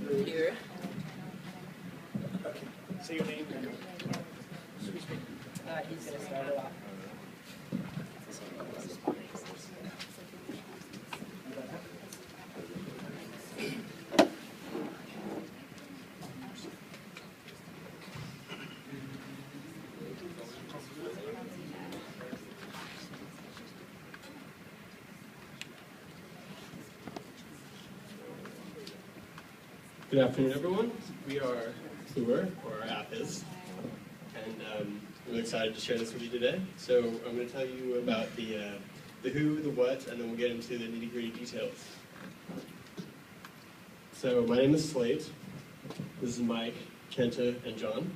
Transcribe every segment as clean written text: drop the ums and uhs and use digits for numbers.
Here. Okay. Say your name and He's going to start it off. Good afternoon, everyone. We are Plore, or our app is, and I'm really excited to share this with you today. So I'm going to tell you about the who, the what, and then we'll get into the nitty-gritty details. So my name is Slate. This is Mike, Kenta, and John,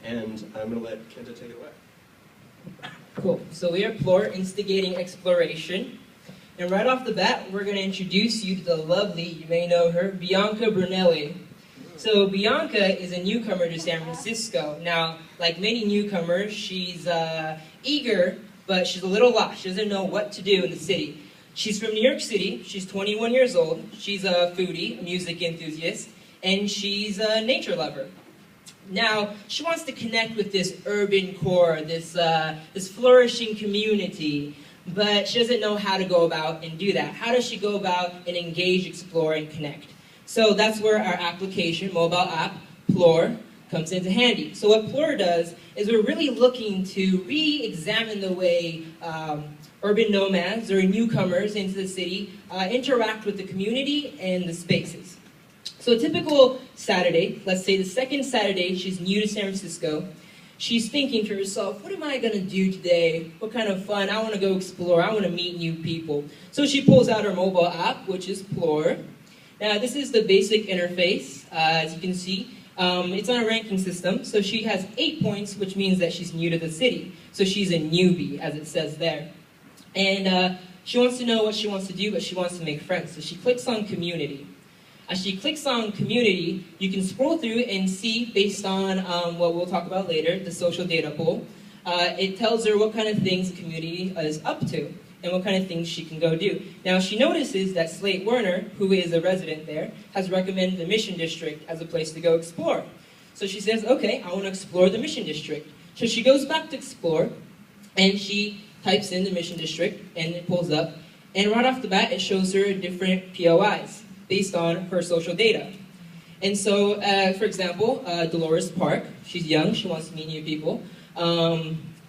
and I'm going to let Kenta take it away. Cool. So we are Plore, instigating exploration. And right off the bat, we're going to introduce you to the lovely, you may know her, Bianca Brunelli. So Bianca is a newcomer to San Francisco. Now, like many newcomers, she's eager, but she's a little lost. She doesn't know what to do in the city. She's from New York City. She's 21 years old. She's a foodie, a music enthusiast, and she's a nature lover. Now, she wants to connect with this urban core, this flourishing community, but she doesn't know how to go about and do that. How does she go about and engage, explore, and connect? So that's where our application, mobile app, Plore, comes into handy. So what Plore does is we're really looking to re-examine the way urban nomads or newcomers into the city interact with the community and the spaces. So a typical Saturday, let's say the second Saturday she's new to San Francisco, she's thinking to herself, what am I going to do today? What kind of fun? I want to go explore. I want to meet new people. So she pulls out her mobile app, which is Plore. Now, this is the basic interface. As you can see, it's on a ranking system. So she has 8 points, which means that she's new to the city. So she's a newbie, as it says there. And she wants to know what she wants to do, but she wants to make friends. So she clicks on Community. As she clicks on Community, you can scroll through and see, based on what we'll talk about later, the social data pool, it tells her what kind of things the community is up to and what kind of things she can go do. Now, she notices that Slate Werner, who is a resident there, has recommended the Mission District as a place to go explore. So she says, okay, I want to explore the Mission District. So she goes back to Explore, and she types in the Mission District, and it pulls up. And right off the bat, it shows her different POIs based on her social data. And so, for example, Dolores Park, she's young, she wants to meet new people.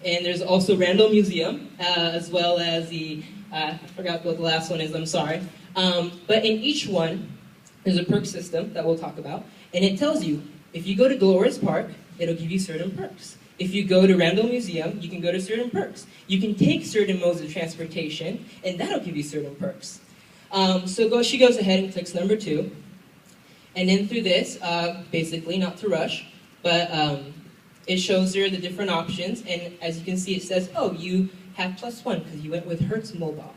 And there's also Randall Museum, as well as the, I forgot what the last one is, I'm sorry. But in each one, there's a perk system that we'll talk about, and it tells you, if you go to Dolores Park, it'll give you certain perks. If you go to Randall Museum, you can go to certain perks. You can take certain modes of transportation, and that'll give you certain perks. So she goes ahead and clicks number 2. And then through this, basically, not to rush, but it shows her the different options. And as you can see, it says, oh, you have +1 because you went with Hertz Mobile.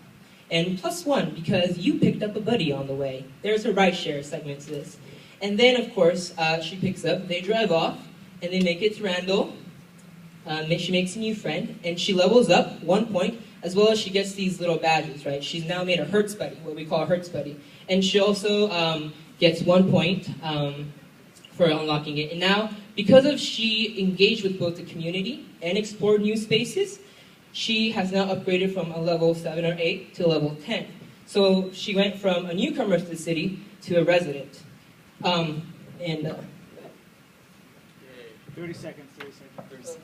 And +1 because you picked up a buddy on the way. There's a ride-share segment to this. And then, of course, she picks up, they drive off, and they make it to Randall. She makes a new friend, and she levels up 1 point, as well as she gets these little badges, right? She's now made a Hertz Buddy, what we call a Hertz Buddy. And she also gets 1 point for unlocking it. And now, because she engaged with both the community and explored new spaces, she has now upgraded from a level 7 or 8 to level 10. So she went from a newcomer to the city to a resident. 30 seconds.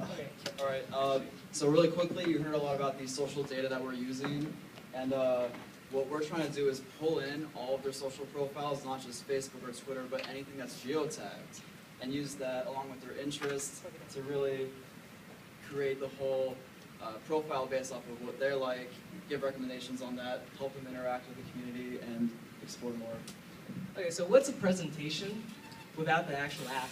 Okay. All right. So really quickly, you heard a lot about the social data that we're using, and what we're trying to do is pull in all of their social profiles, not just Facebook or Twitter, but anything that's geotagged, and use that along with their interests to really create the whole profile based off of what they're like, give recommendations on that, help them interact with the community, and explore more. Okay, so what's a presentation without the actual app?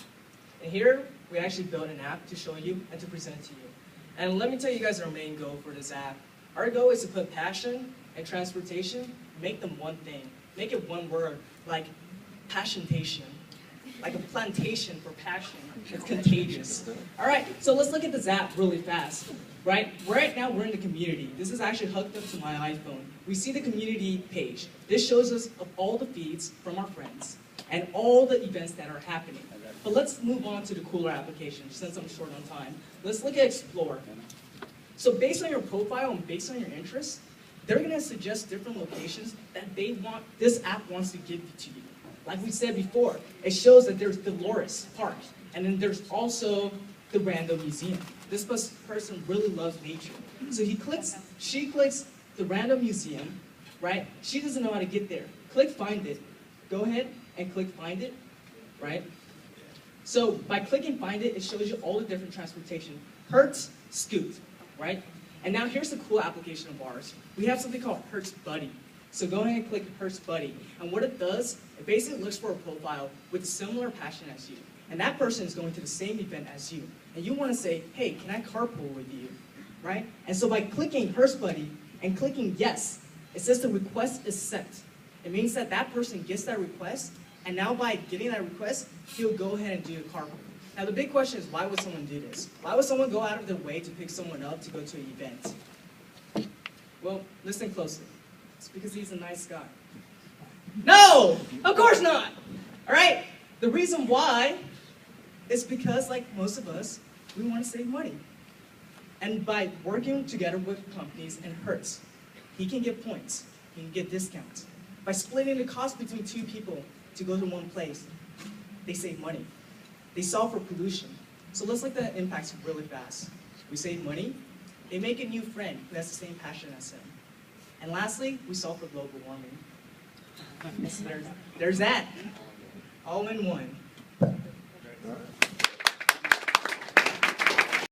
And here, we actually built an app to show you and to present to you. And let me tell you guys our main goal for this app. Our goal is to put passion and transportation, make them one thing. Make it one word, like passiontation. Like a plantation for passion. It's contagious. All right, so let's look at this app really fast. Right now, we're in the community. This is actually hooked up to my iPhone. We see the community page. This shows us of all the feeds from our friends. and all the events that are happening. But let's move on to the cooler application since I'm short on time. Let's look at Explore. So based on your profile and based on your interests, they're going to suggest different locations that this app wants to give to you. Like we said before, it shows that there's Dolores Park, and then there's also the random museum. This person really loves nature. So she clicks the random museum, right? She doesn't know how to get there. Click find it. Go ahead and click find it, right? So by clicking find it, it shows you all the different transportation. Hertz, Scoot, right? And now here's the cool application of ours. We have something called Hertz Buddy. So go ahead and click Hertz Buddy. And what it does, it basically looks for a profile with a similar passion as you. And that person is going to the same event as you. And you want to say, hey, can I carpool with you, right? And so by clicking Hertz Buddy and clicking yes, it says the request is sent. It means that that person gets that request, and now by getting that request, he'll go ahead and do a carpool. Now the big question is, why would someone do this? Why would someone go out of their way to pick someone up to go to an event? Well, listen closely. It's because he's a nice guy. No! Of course not! Alright? The reason why is because, like most of us, we want to save money. And by working together with companies and Hertz, he can get points, he can get discounts. By splitting the cost between two people to go to one place, they save money. They solve for pollution. So let's look at the impacts really fast. We save money, they make a new friend who has the same passion as him. And lastly, we solve for global warming. There's that. All in one.